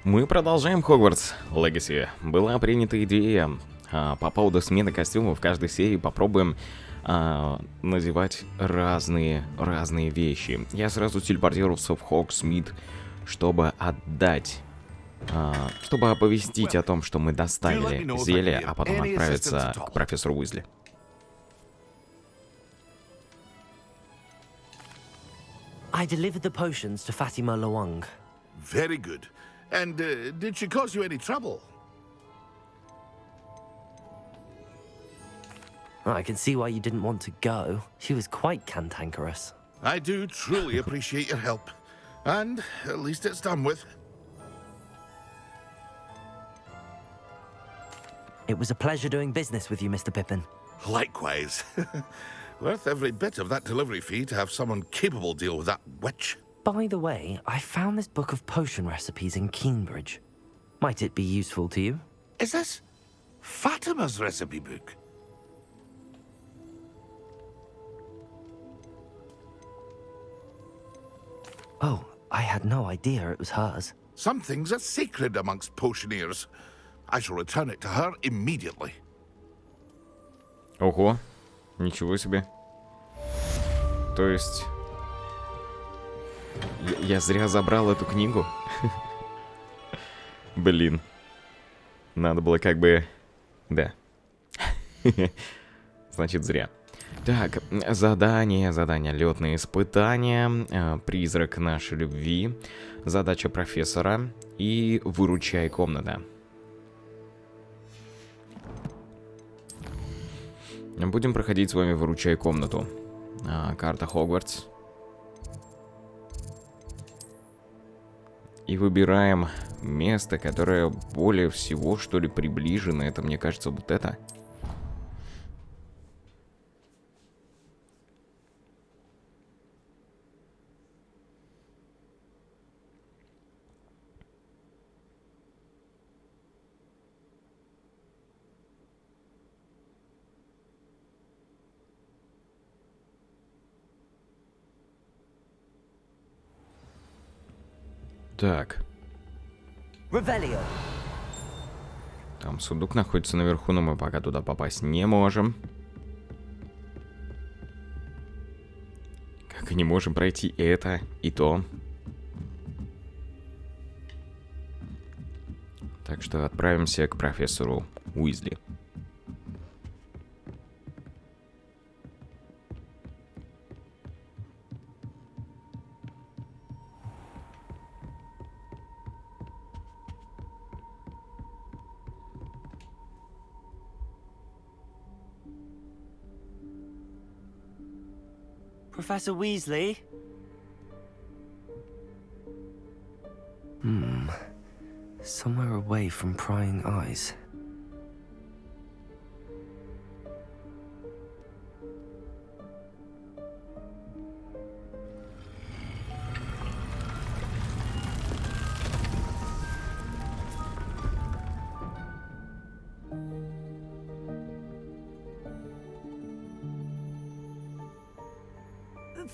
Мы продолжаем Хогвартс Legacy. Была принята идея по поводу смены костюмов. В каждой серии попробуем надевать разные вещи. Я сразу телепортировался в Хогсмит, чтобы отдать, чтобы оповестить о том, что мы доставили зелье, а потом отправиться к профессору Уизли. I delivered the potions to Fatima Lawang. Very good. And did she cause you any trouble? I can see why you didn't want to go. She was quite cantankerous. I do truly appreciate your help. And at least it's done with. It was a pleasure doing business with you, Mr. Pippin. Likewise. Worth every bit of that delivery fee to have someone capable deal with that witch. By the way, I found this book of potion recipes in Cambridge. Might it be useful to you? Is this Fatima's recipe book? Oh, I had no idea it was hers. Some things are sacred amongst potioneers. I shall return it to her immediately. Ого, ничего себе. То есть... Я зря забрал эту книгу? Блин. Надо было как бы... Да. Значит, зря. Так, задание. Лётные испытания. Призрак нашей любви. Задача профессора. И выручай комната. Будем проходить с вами выручай комнату. Карта Хогвартс. И выбираем место, которое более всего, что ли, приближено. Это, мне кажется, вот это. Так. Revelio. Там сундук находится наверху, но мы пока туда попасть не можем. Как и не можем пройти это и то. Так что отправимся к профессору Уизли. Professor Weasley? Somewhere away from prying eyes.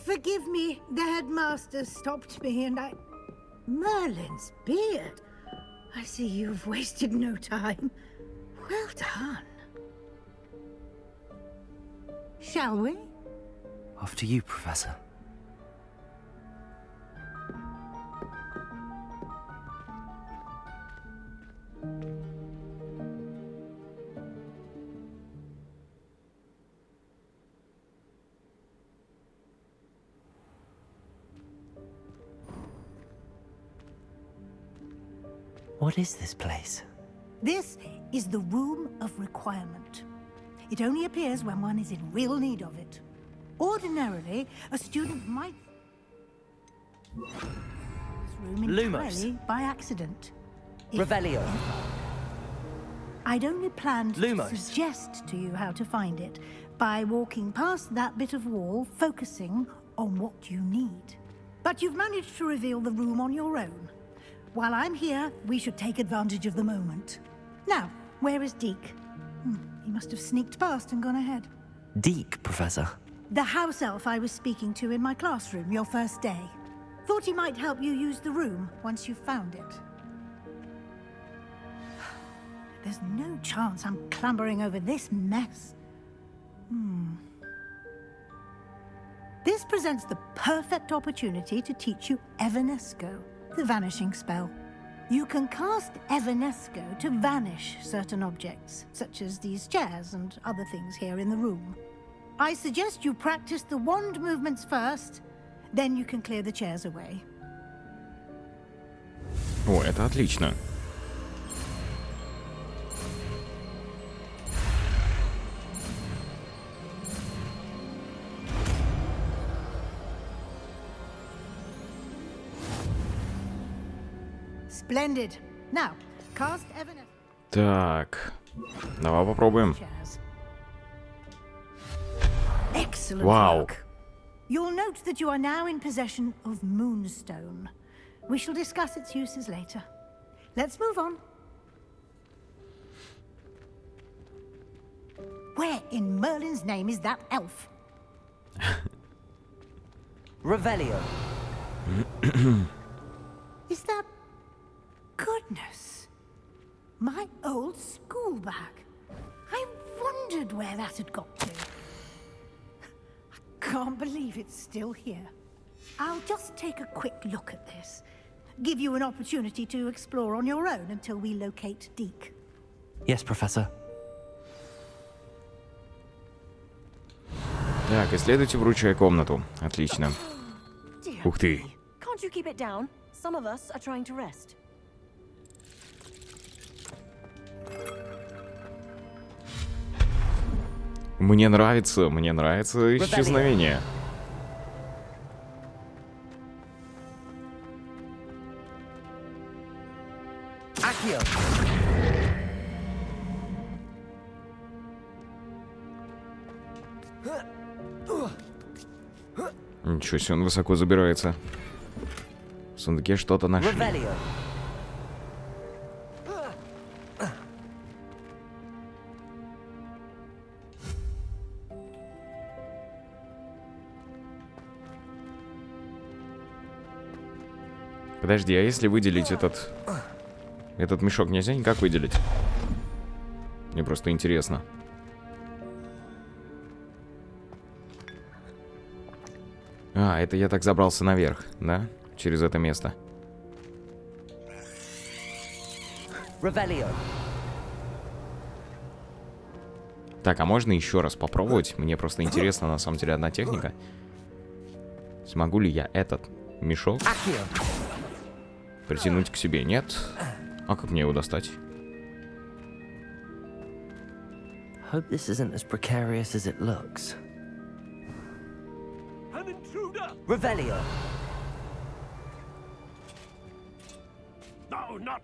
Forgive me, the headmaster stopped me and I... Merlin's beard. I see you've wasted no time. Well done. Shall we? After you, Professor. What is this place? This is the Room of Requirement. It only appears when one is in real need of it. Ordinarily, a student might... This room entirely by accident. Revelio. I'd only planned Lumos. to suggest to you how to find it by walking past that bit of wall, focusing on what you need. But you've managed to reveal the room on your own. While I'm here, we should take advantage of the moment. Now, where is Deke? He must have sneaked past and gone ahead. Deke, Professor. The house elf I was speaking to in my classroom your first day. Thought he might help you use the room once you found it. There's no chance I'm clambering over this mess. This presents the perfect opportunity to teach you Evanesco, the vanishing spell. You can cast Evanesco to vanish certain objects, such as these chairs and other things here in the room. I suggest you practice the wand movements first, then you can clear the chairs away. О, это отлично. Splendid. Now, cast Evanesco. Так, давай попробуем. Excellent Wow. work. You'll note that you are now in possession of Moonstone. We shall discuss its uses later. Let's move on. Where in Merlin's name is that elf? Revelio. Is that... Goodness. My old school bag. I wondered where that had got to. I can't believe it's still here. I'll just take a quick look at this. Give you an opportunity to explore on your own until we locate Deke. Yes, Professor. Так, исследуйте вручную комнату. Отлично. Ух ты. Can't you keep it down? Some of us are trying to rest. Мне нравится исчезновение. Accio. Ничего себе, он высоко забирается. В сундуке что-то нашли. Revelio. Подожди, а если выделить этот мешок нельзя никак выделить? Мне просто интересно. А, это я так забрался наверх, да? Через это место. Revelio. Так, а можно еще раз попробовать? Мне просто интересно, на самом деле, одна техника. Смогу ли я этот мешок Accio. притянуть к себе? Нет? А как мне его достать? Hope this isn't as precarious as it looks. An intruder! Revelio. No, not...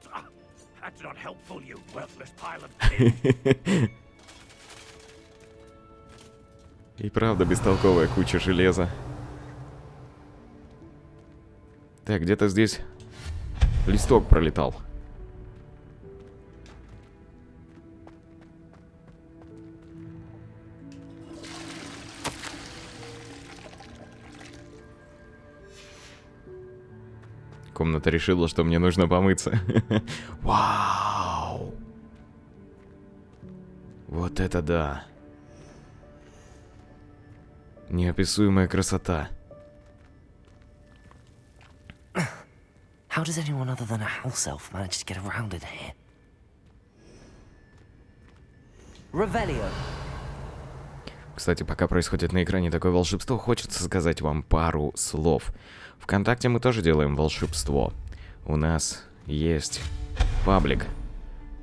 that's not helpful, you worthless pile of tin. И правда бестолковая куча железа. Так, где-то здесь листок пролетал. Комната решила, что мне нужно помыться. Вау! Вот это да! Неописуемая красота. How does anyone other than a house elf manage to get around in here? Revelio. Кстати, пока происходит на экране такое волшебство, хочется сказать вам пару слов. ВКонтакте мы тоже делаем волшебство. У нас есть паблик,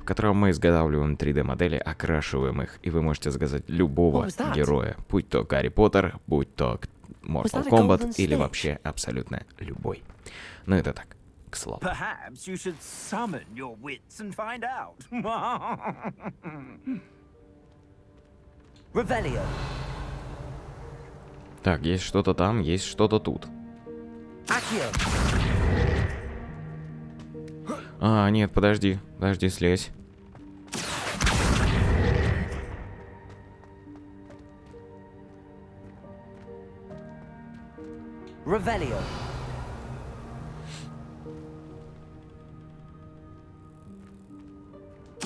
в котором мы изготавливаем 3D-модели, окрашиваем их, и вы можете заказать любого героя, будь то Гарри Поттер, будь то Mortal Kombat или вообще абсолютно любой. Но это так, к слову. Perhaps you should summon your wits and find out. Revelio. Так, есть что-то там, есть что-то тут. Accio. А, нет, подожди, слезь. Revelio.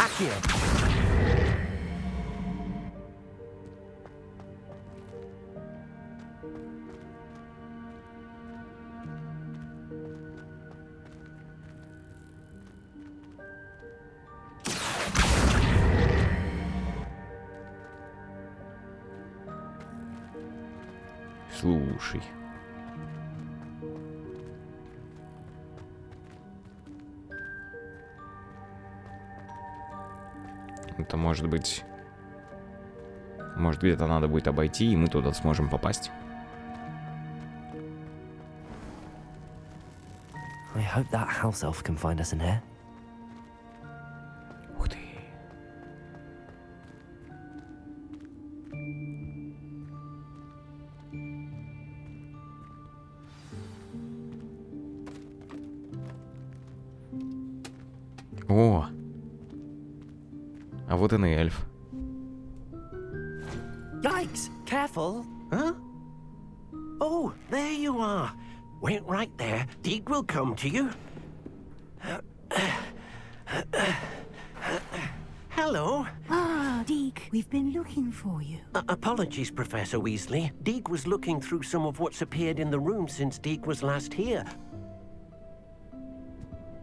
Accio. Слушай. Это может быть... Может, где-то надо будет обойти, и мы туда сможем попасть. I hope that house elf can find us in here. Ух ты. О! А вот и эльф. Yikes! Careful! Huh? Oh, there you are. Wait right there. Deke will come to you. Hello. Ah, Deke, we've been looking for you. Apologies, Professor Weasley. Deke was looking through some of what's appeared in the room since Deke was last here.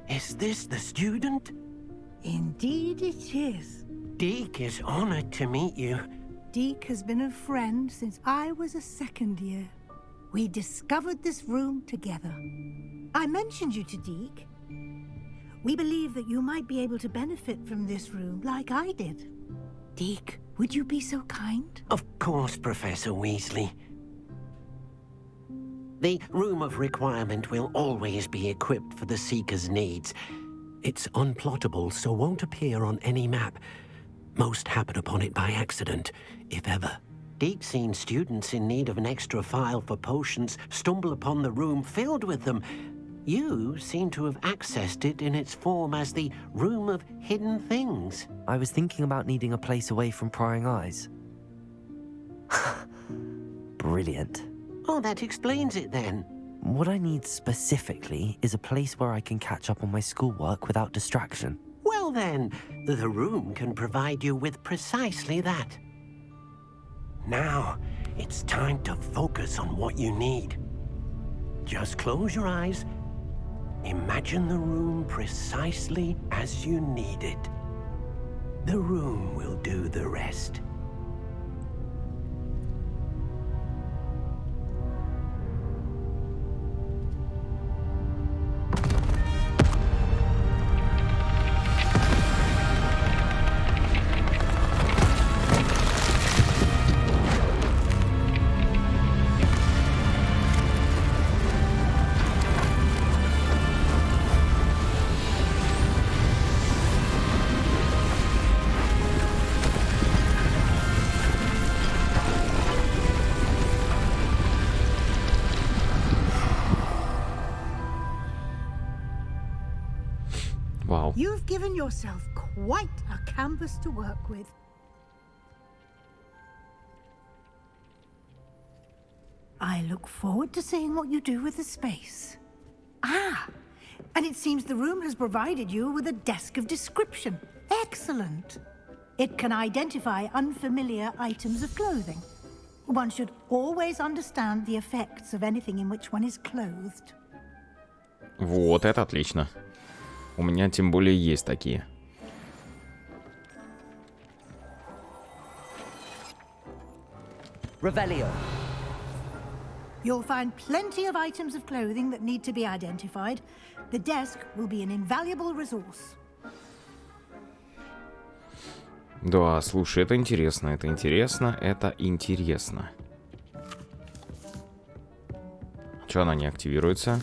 Is this the student? Indeed it is. Deke is honored to meet you. Deke has been a friend since I was a second year. We discovered this room together. I mentioned you to Deke. We believe that you might be able to benefit from this room like I did. Deke, would you be so kind? Of course, Professor Weasley. The Room of Requirement will always be equipped for the Seeker's needs. It's unplottable, so won't appear on any map. Most happen upon it by accident, if ever. Deke's seen students in need of an extra file for potions stumble upon the room filled with them. You seem to have accessed it in its form as the Room of Hidden Things. I was thinking about needing a place away from prying eyes. Brilliant. Oh, that explains it then. What I need specifically is a place where I can catch up on my schoolwork without distraction. Well then, the room can provide you with precisely that. Now, it's time to focus on what you need. Just close your eyes. Imagine the room precisely as you need it. The room will do the rest. Вау. You've given yourself quite a canvas to work with. I look forward to seeing what you do with the space. Ah, and it seems the room has provided you with a desk of description. Excellent. It can identify unfamiliar items of clothing. One should always understand the effects of anything in which one is clothed. Вот это отлично. У меня тем более есть такие. Revelio. You'll find plenty of items of clothing that need to be identified. The desk will be an invaluable resource. Да, слушай, это интересно, это интересно, это интересно. Чё она не активируется?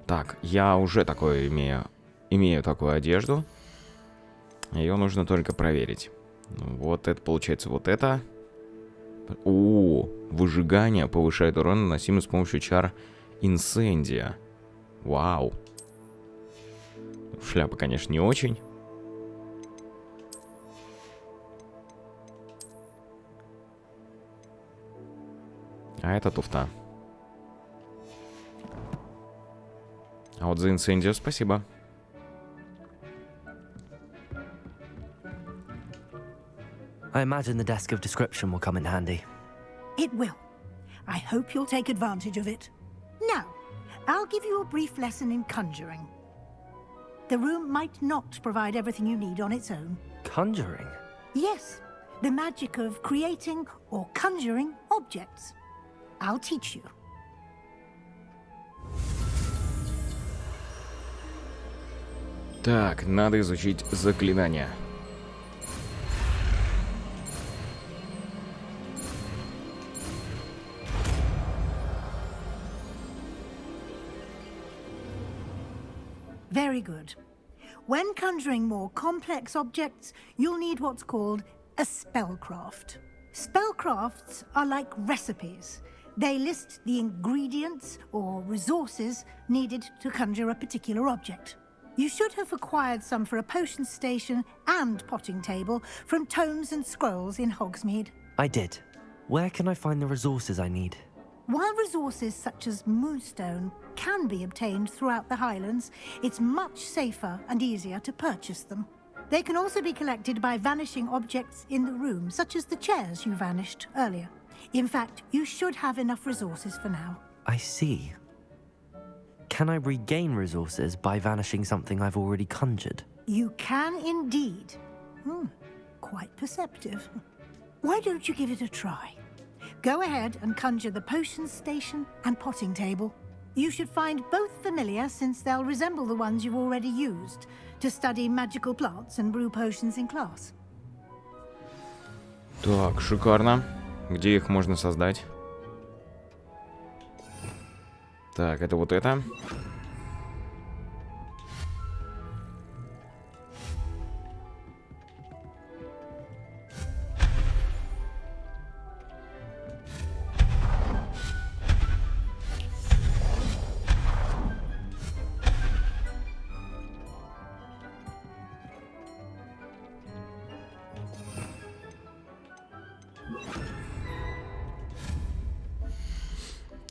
Так, я уже такое имею такую одежду. Ее нужно только проверить. Вот это получается вот это. О, выжигание повышает урон, наносимый с помощью чар инсендия. Вау. Шляпа, конечно, не очень. А это туфта. А вот за инсендию спасибо. I imagine the desk of description will come in handy. It will. I hope you'll take advantage of it. Now, I'll give you a brief lesson in conjuring. The room might not provide everything you need on its own. Conjuring? Yes, the magic of creating or conjuring objects. I'll teach you. Так, надо изучить заклинания. Very good. When conjuring more complex objects, you'll need what's called a spellcraft. Spellcrafts are like recipes. They list the ingredients or resources needed to conjure a particular object. You should have acquired some for a potion station and potting table from tomes and scrolls in Hogsmeade. I did. Where can I find the resources I need? While resources such as moonstone can be obtained throughout the Highlands, it's much safer and easier to purchase them. They can also be collected by vanishing objects in the room, such as the chairs you vanished earlier. In fact, you should have enough resources for now. I see. Can I regain resources by vanishing something I've already conjured? You can indeed. Quite perceptive. Why don't you give it a try? Go ahead and conjure the potion station and potting table. You should find both familiar, since they'll resemble the ones you've already used to study magical plants and brew potions in class. Так, шикарно. Где их можно создать? Так, это вот это.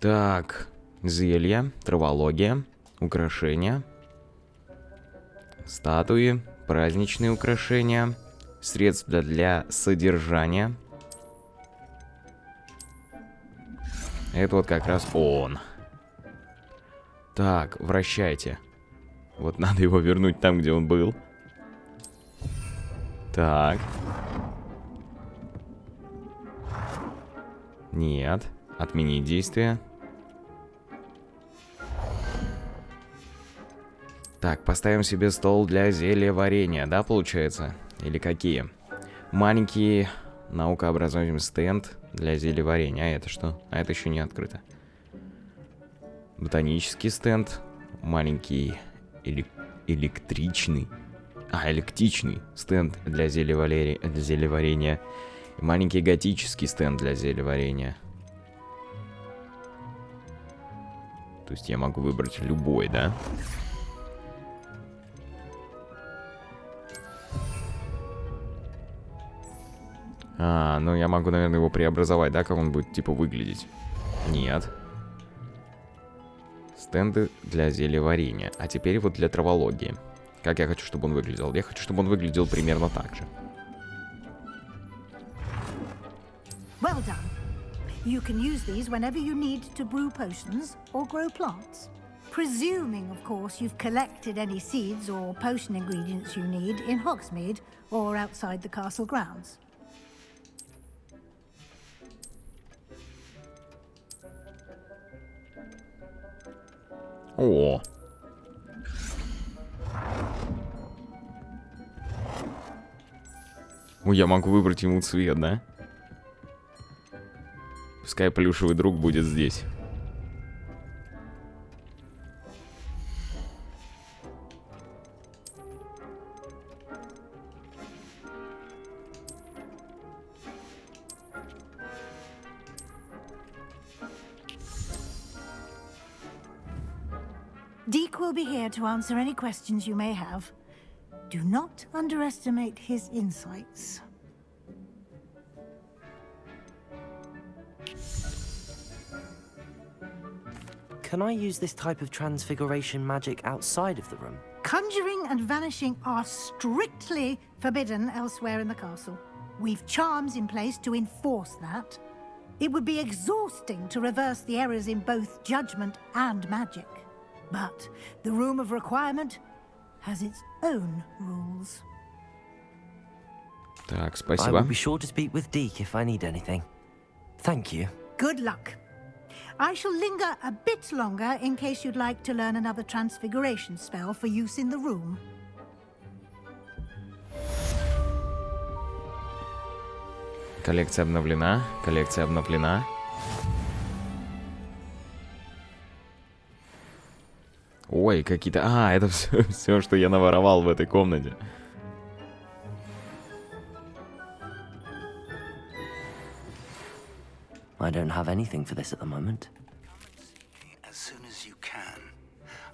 Так, зелья, травология, украшения, статуи, праздничные украшения, средства для содержания. Это вот как раз он. Так, вращайте. Вот надо его вернуть там, где он был. Так. Нет. Отменить действие. Так, поставим себе стол для зелья варенья, да, получается? Или какие? Маленький наукообразуемый стенд для зелья варенья. А это что? А это еще не открыто. Ботанический стенд. Маленький электричный стенд для зелья варенья. И маленький готический стенд для зелья варенья. То есть я могу выбрать любой, да? Ну я могу, наверное, его преобразовать, да, как он будет, типа, выглядеть? Нет. Стенды для зелья варенья. А теперь вот для травологии. Как я хочу, чтобы он выглядел? Я хочу, чтобы он выглядел примерно так же. Well done. You can use these whenever you need to brew potions or grow plants. Presuming, of course, you've collected any seeds or potion ingredients you need in Hogsmeade or outside the castle grounds. О! Я могу выбрать ему цвет, да? Пускай плюшевый друг будет здесь. Deke will be here to answer any questions you may have. Do not underestimate his insights. Can I use this type of transfiguration magic outside of the room? Conjuring and vanishing are strictly forbidden elsewhere in the castle. We've charms in place to enforce that. It would be exhausting to reverse the errors in both judgment and magic. But the Room of Requirement has its own rules. Так, I спасибо. will be sure to speak with Deke if I need anything. Thank you. Good luck. I shall linger a bit longer in case you'd like to learn another transfiguration spell for use in the room. Коллекция обновлена. Коллекция обновлена. Ой, какие-то... А, это все, что я наворовал в этой комнате. I don't have anything for this at the moment. As soon as you can.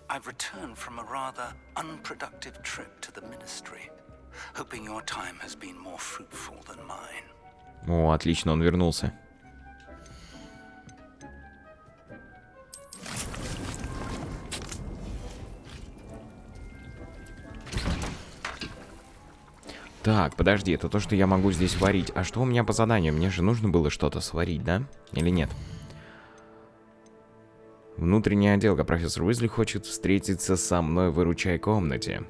I've returned from a rather unproductive trip to the ministry, hoping your time has been more fruitful than mine. О, отлично, он вернулся. Так, подожди, это то, что я могу здесь варить. А что у меня по заданию? Мне же нужно было что-то сварить, да? Или нет? Внутренняя отделка. Профессор Уизли хочет встретиться со мной в выручай комнате.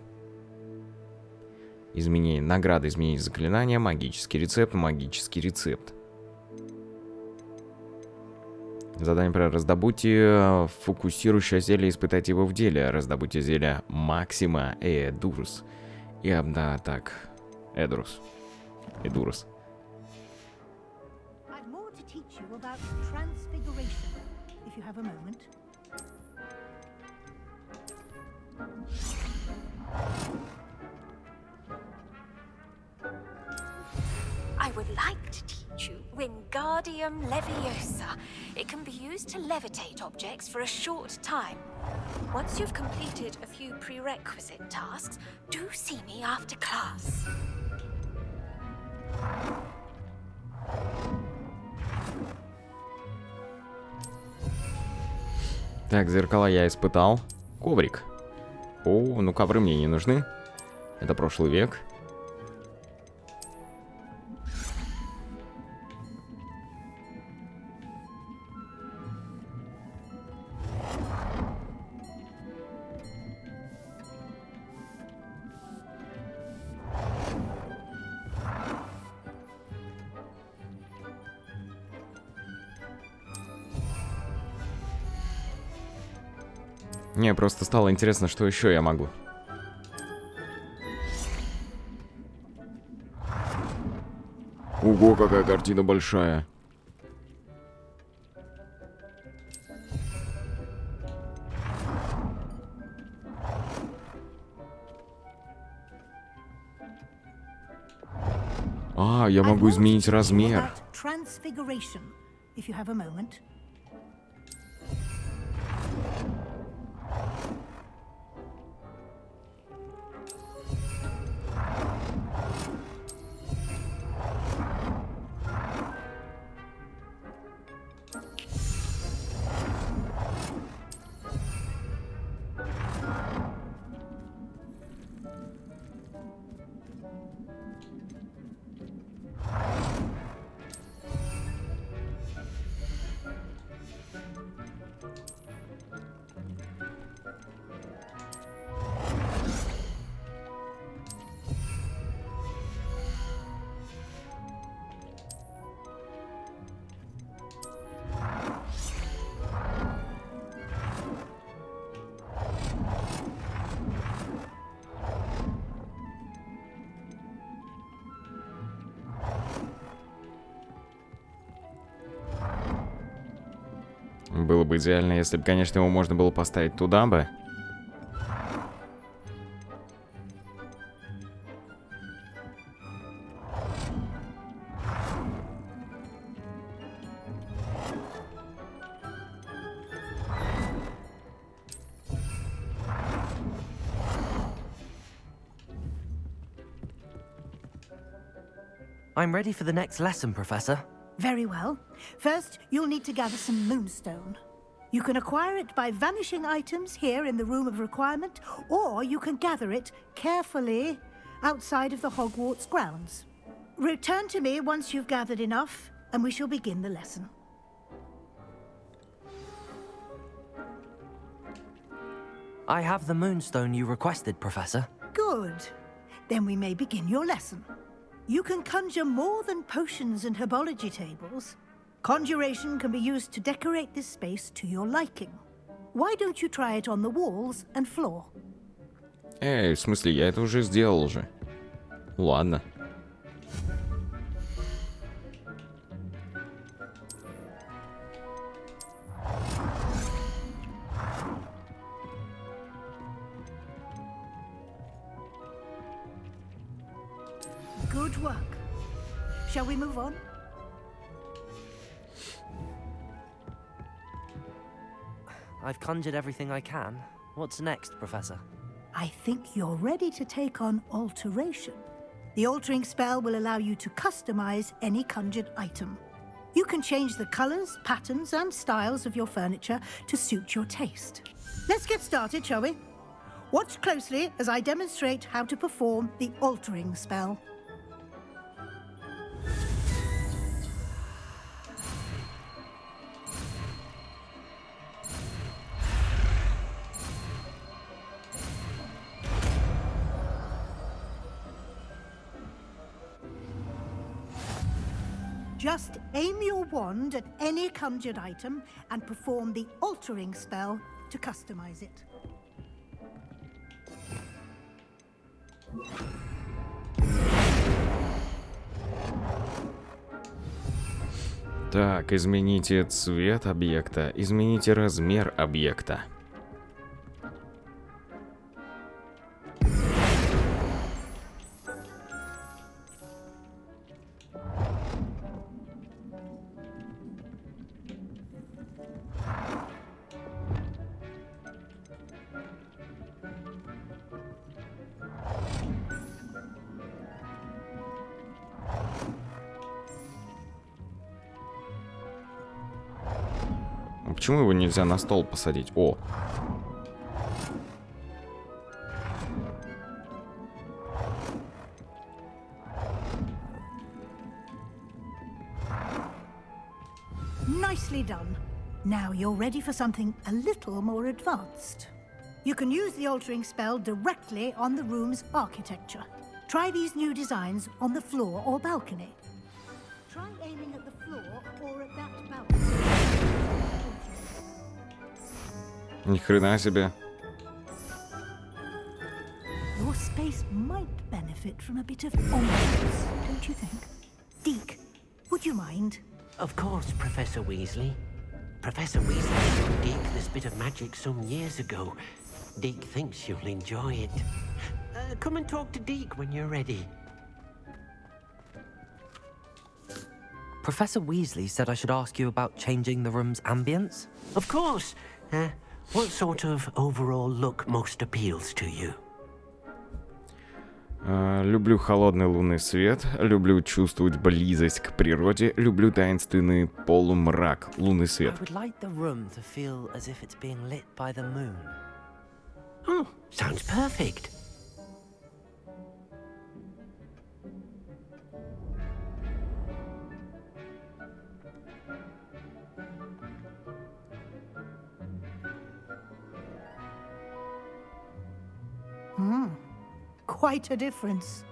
Изменение награды, изменение заклинания, магический рецепт, магический рецепт. Задание про раздобудьте фокусирующее зелье, испытать его в деле. Раздобудьте зелье Максима Эдурс. И да, так. Эдурс. Эдурс. I've more to teach you about transfiguration, if you have a moment. I would like to teach you Wingardium Leviosa. It can be used to levitate objects for a short time. Once you've completed a few prerequisite tasks, do see me after class. Так, зеркала я испытал. Коврик. О, ну ковры мне не нужны. Это прошлый век. Мне просто стало интересно, что еще я могу. Ого, какая картина большая. А, я могу изменить размер. Transfiguration, if you have a moment. Было бы идеально, если бы, конечно, его можно было поставить туда бы. I'm ready for the next lesson, Professor. Very well. First, you'll need to gather some moonstone. You can acquire it by vanishing items here in the Room of Requirement, or you can gather it carefully outside of the Hogwarts grounds. Return to me once you've gathered enough, and we shall begin the lesson. I have the moonstone you requested, Professor. Good. Then we may begin your lesson. You can conjure more than potions and herbology tables. Conjuration can be used to decorate this space to your liking. Why don't you try it on the walls and floor? В смысле, я это уже сделал уже. Ладно. Good work. Shall we move on? I've conjured everything I can. What's next, Professor? I think you're ready to take on alteration. The altering spell will allow you to customize any conjured item. You can change the colors, patterns, and styles of your furniture to suit your taste. Let's get started, shall we? Watch closely as I demonstrate how to perform the altering spell. Just aim your wand at any conjured item and perform the altering spell to customize it. Так, измените цвет объекта, измените размер объекта. Почему его нельзя на стол посадить? О! Nicely done. Now you're ready for something a little more advanced. You can use the altering spell directly on the room's architecture. Try these new designs on the floor or balcony. Try aiming at the floor or at that balcony. Ни хрена себе. Your space might benefit from a bit of ambience, don't you think? Deke, would you mind? Of course, Professor Weasley. Professor Weasley showed Deke this bit of magic some years ago. Deke thinks you'll enjoy it. Come and talk to Deke when you're ready. Professor Weasley said I should ask you about changing the room's ambience? Of course. What sort of overall look most appeals to you? Люблю холодный лунный свет, люблю чувствовать близость к природе, люблю таинственный полумрак, лунный свет. I would like the room to feel as if it's being lit by the moon. Oh, sounds perfect. Quite a difference.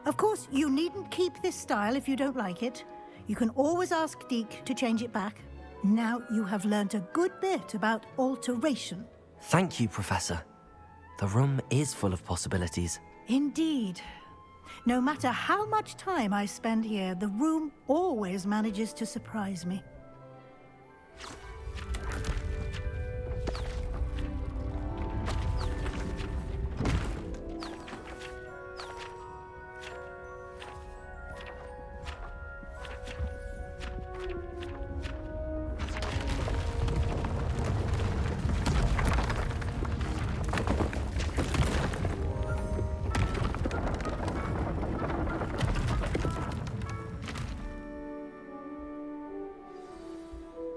Of course, you needn't keep this style if you don't like it. You can always ask Deke to change it back. Now you have learnt a good bit about alteration. Thank you, Professor. The room is full of possibilities. Indeed. No matter how much time I spend here, the room always manages to surprise me.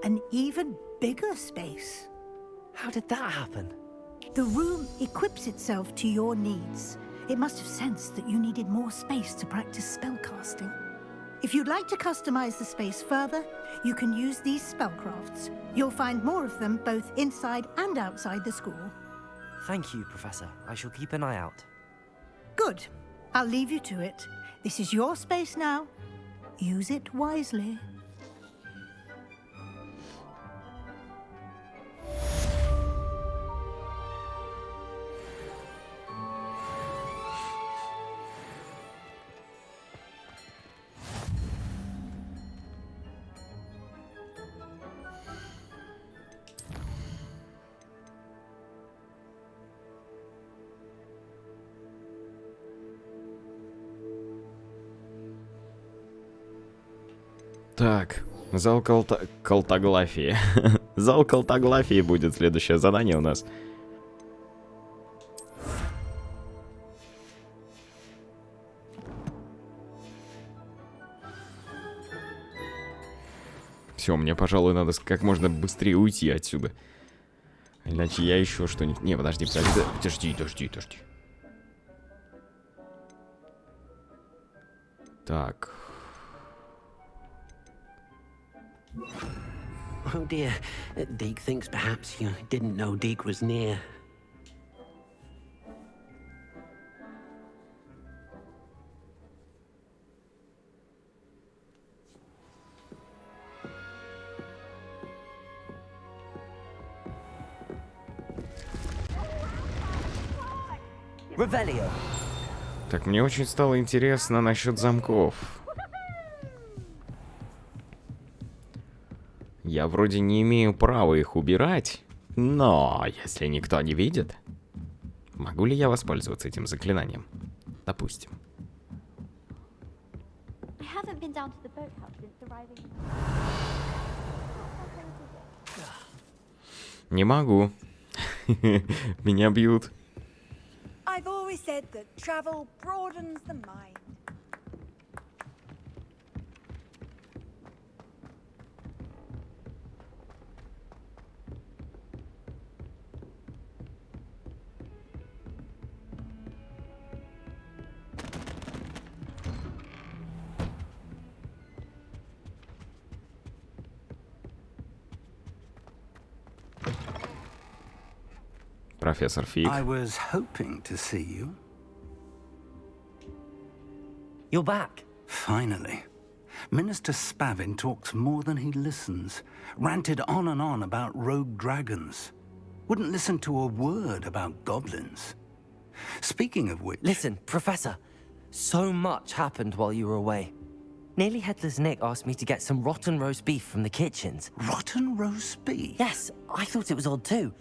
An even bigger space. How did that happen? The room equips itself to your needs. It must have sensed that you needed more space to practice spellcasting. If you'd like to customize the space further, you can use these spellcrafts. You'll find more of them both inside and outside the school. Thank you, Professor. I shall keep an eye out. Good. I'll leave you to it. This is your space now. Use it wisely. Так, зал калтоглафии. Зал калтоглафии будет следующее задание у нас. Все, мне, пожалуй, надо как можно быстрее уйти отсюда. Иначе я еще что-нибудь... Не, подожди. Так. Oh dear, Deke thinks perhaps you didn't know Deke was near. Revelio. Так, мне очень стало интересно насчет замков. Я вроде не имею права их убирать, но если никто не видит, могу ли я воспользоваться этим заклинанием? Допустим. Не могу. Меня бьют. I've always said that travel broadens the mind. Профессор Фиг. I was hoping to see you. You're back. Finally. Minister Spavin talks more than he listens. Ranted on and on about rogue dragons. Wouldn't listen to a word about goblins. Speaking of which... Listen, Professor. So much happened while you were away. Nearly Headless Nick asked me to get some rotten roast beef from the kitchens. Rotten roast beef? Yes, I thought it was odd too.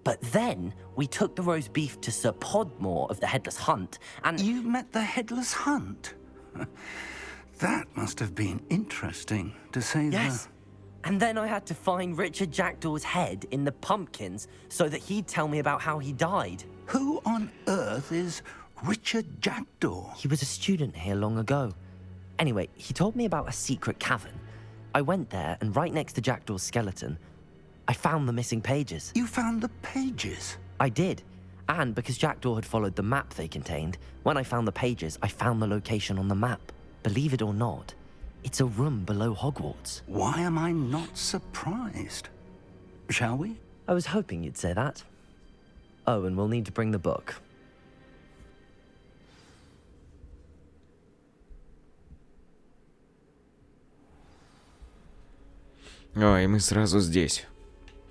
But then we took the roast beef to Sir Podmore of the Headless Hunt, and... You met the Headless Hunt? That must have been interesting, to say the... Yes. And then I had to find Richard Jackdaw's head in the pumpkins so that he'd tell me about how he died. Who on earth is Richard Jackdaw? He was a student here long ago. Anyway, he told me about a secret cavern. I went there, and right next to Jackdaw's skeleton, I found the missing pages. You found the pages? I did. And because Jackdaw had followed the map they contained, when I found the pages, I found the location on the map. Believe it or not, it's a room below Hogwarts. Why am I not surprised? Shall we? I was hoping you'd say that. Oh, and we'll need to bring the book. Ой, мы сразу здесь.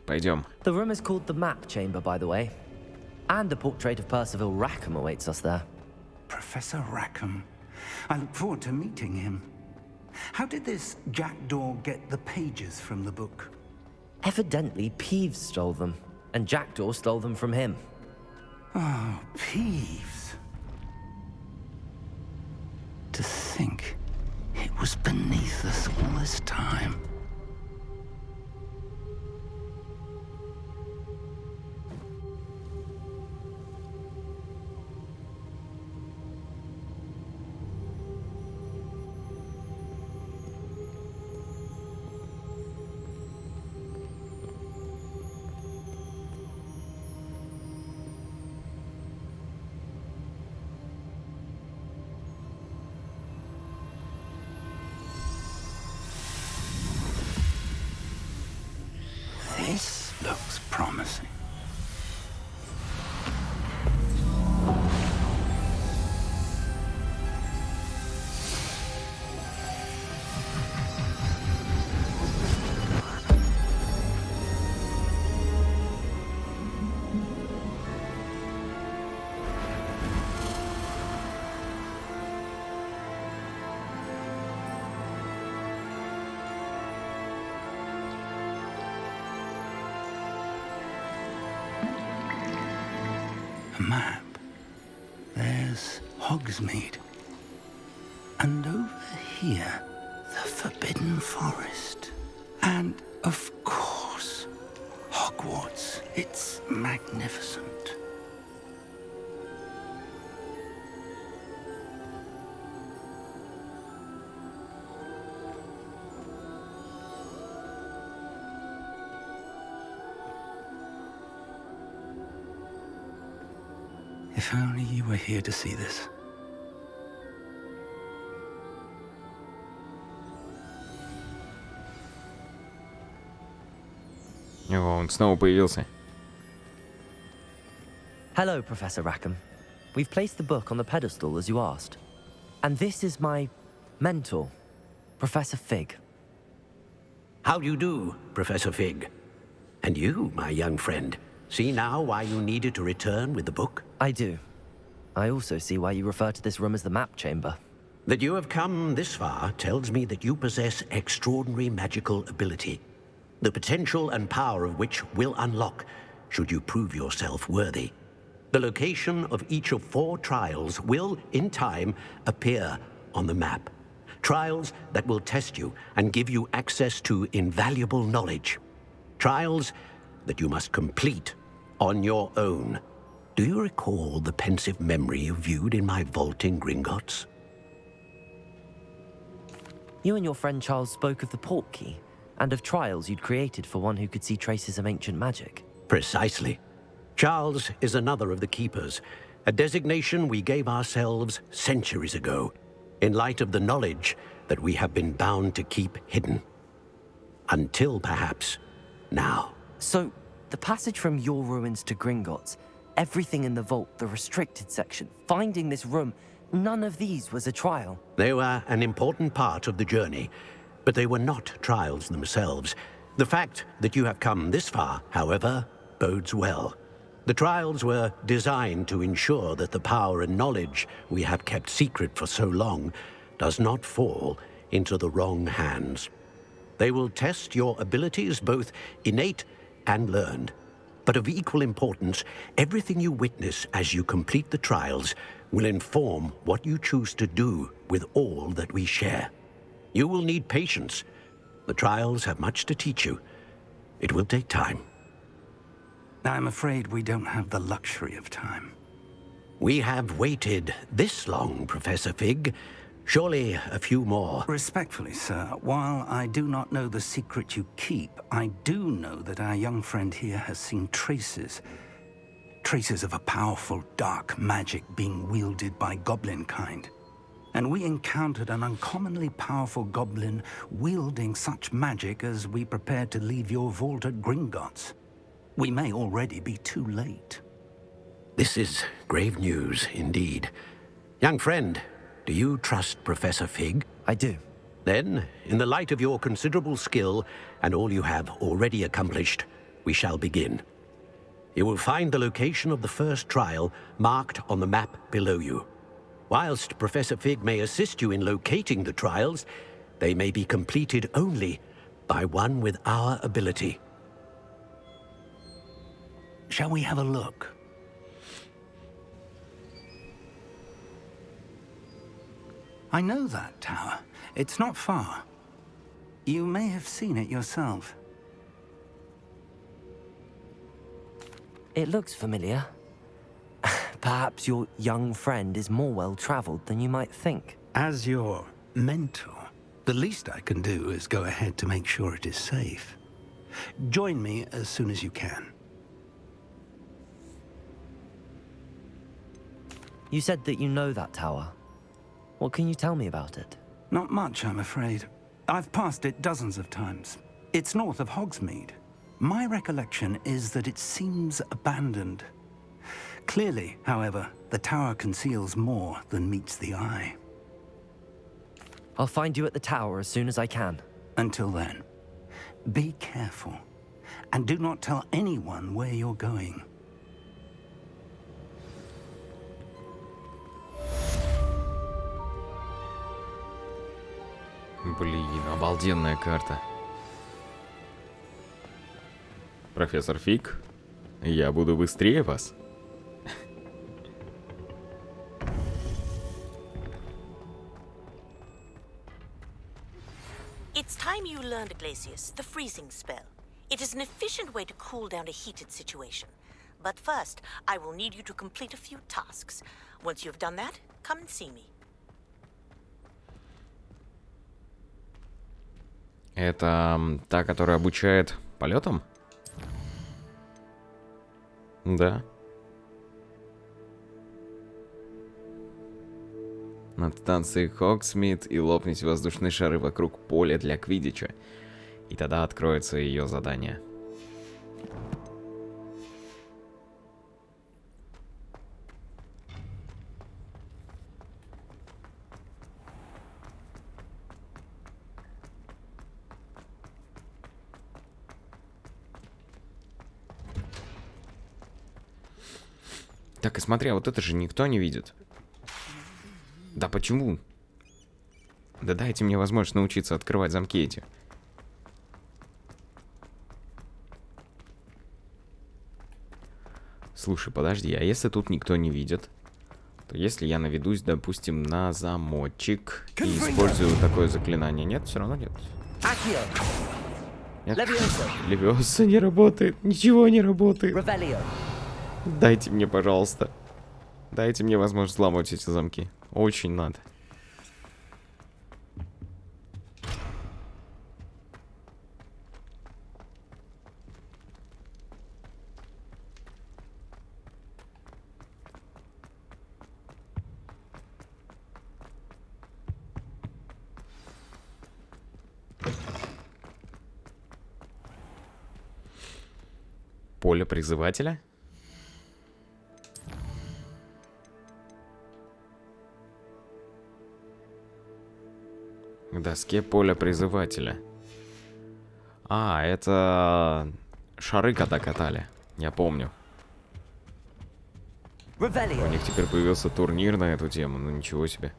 Пойдем. The room is called the Map Chamber, by the way. And a portrait of Percival Rackham awaits us there. Professor Rackham. I look forward to meeting him. How did this Jackdaw get the pages from the book? Evidently, Peeves stole them, and Jackdaw stole them from him. Oh, Peeves. To think it was beneath us all this time. looks promising. A map. There's Hogsmeade. And over here, the Forbidden Forest. And, of course, Hogwarts. It's magnificent. If only you were here to see this. О, он снова появился. Hello, Professor Rackham. We've placed the book on the pedestal as you asked. And this is my mentor, Professor Fig. How do you do, Professor Fig? And you, my young friend, see now why you needed to return with the book? I do. I also see why you refer to this room as the map chamber. That you have come this far tells me that you possess extraordinary magical ability, the potential and power of which will unlock should you prove yourself worthy. The location of each of 4 trials will, in time, appear on the map. Trials that will test you and give you access to invaluable knowledge. Trials that you must complete on your own. Do you recall the pensive memory you viewed in my vault in Gringotts? You and your friend Charles spoke of the Portkey, and of trials you'd created for one who could see traces of ancient magic. Precisely. Charles is another of the Keepers, a designation we gave ourselves centuries ago, in light of the knowledge that we have been bound to keep hidden. Until, perhaps, now. So, the passage from your ruins to Gringotts, everything in the vault, the restricted section, finding this room, none of these was a trial. They were an important part of the journey, but they were not trials themselves. The fact that you have come this far, however, bodes well. The trials were designed to ensure that the power and knowledge we have kept secret for so long does not fall into the wrong hands. They will test your abilities, both innate and learned. But of equal importance, everything you witness as you complete the trials will inform what you choose to do with all that we share. You will need patience. The trials have much to teach you. It will take time. I'm afraid we don't have the luxury of time. We have waited this long, Professor Fig. Surely a few more. Respectfully, sir, while I do not know the secret you keep, I do know that our young friend here has seen traces of a powerful dark magic being wielded by goblin kind. And we encountered an uncommonly powerful goblin wielding such magic as we prepared to leave your vault at Gringotts. We may already be too late. This is grave news indeed. Young friend, do you trust Professor Fig? I do. Then, in the light of your considerable skill and all you have already accomplished, we shall begin. You will find the location of the first trial marked on the map below you. Whilst Professor Fig may assist you in locating the trials, they may be completed only by one with our ability. Shall we have a look? I know that tower. It's not far. You may have seen it yourself. It looks familiar. Perhaps your young friend is more well-traveled than you might think. As your mentor, the least I can do is go ahead to make sure it is safe. Join me as soon as you can. You said that you know that tower. What can you tell me about it? Not much, I'm afraid. I've passed it dozens of times. It's north of Hogsmeade. My recollection is that it seems abandoned. Clearly, however, the tower conceals more than meets the eye. I'll find you at the tower as soon as I can. Until then, be careful, and do not tell anyone where you're going. Блин, обалденная карта. Профессор Фиг, я буду быстрее вас. It's time you learned, Glacius, the freezing spell. It is an efficient way to cool down a heated situation. But first, I will need you to complete a few tasks. Once you've done that, come and see me. Это та, которая обучает полетам? Да. Над станцией Хогсмит и лопните воздушные шары вокруг поля для квиддича. И тогда откроется ее задание. Так, и смотри, а вот это же никто не видит. Да почему? Да дайте мне возможность научиться открывать замки эти. Слушай, подожди, а если тут никто не видит, то если я наведусь, допустим, на замочек и использую такое заклинание, нет, все равно нет. Нет. Левиоса не работает, ничего не работает. Дайте мне, пожалуйста. Дайте мне возможность взламывать эти замки. Очень надо. Поле призывателя? К доске поля призывателя. А, это шары когда катали. Я помню. У них теперь появился турнир на эту тему. Ну ничего себе.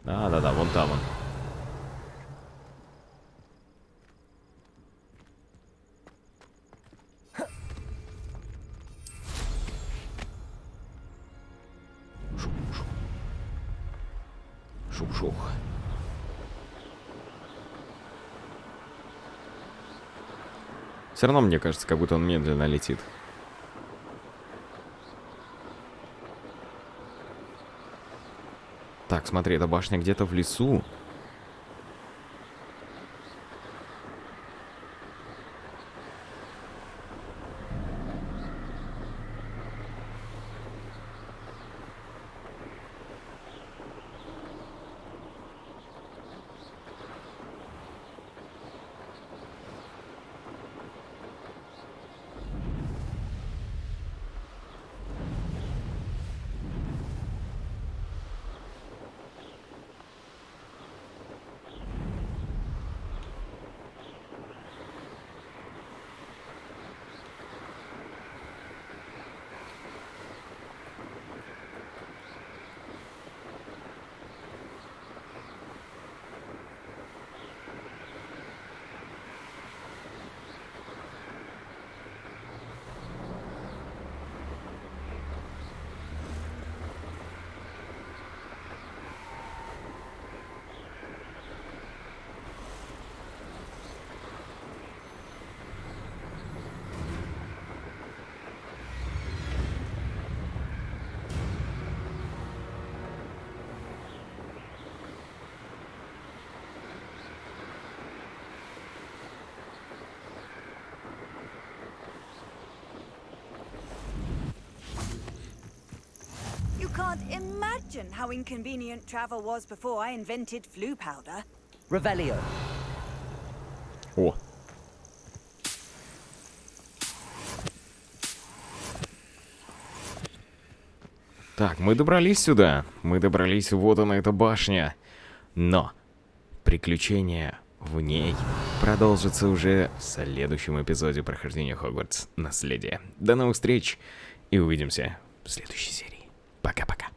Да-да-да, вон там он. Шух-шух. Все равно мне кажется, как будто он медленно летит. Так, смотри, эта башня где-то в лесу. can't imagine how inconvenient travel was before I invented flu powder. Revelio. О. Так, мы добрались сюда. Мы добрались, вот она, эта башня. Но приключения в ней продолжится уже в следующем эпизоде прохождения Хогвартс Наследие. До новых встреч и увидимся в следующей серии. Пока-пока.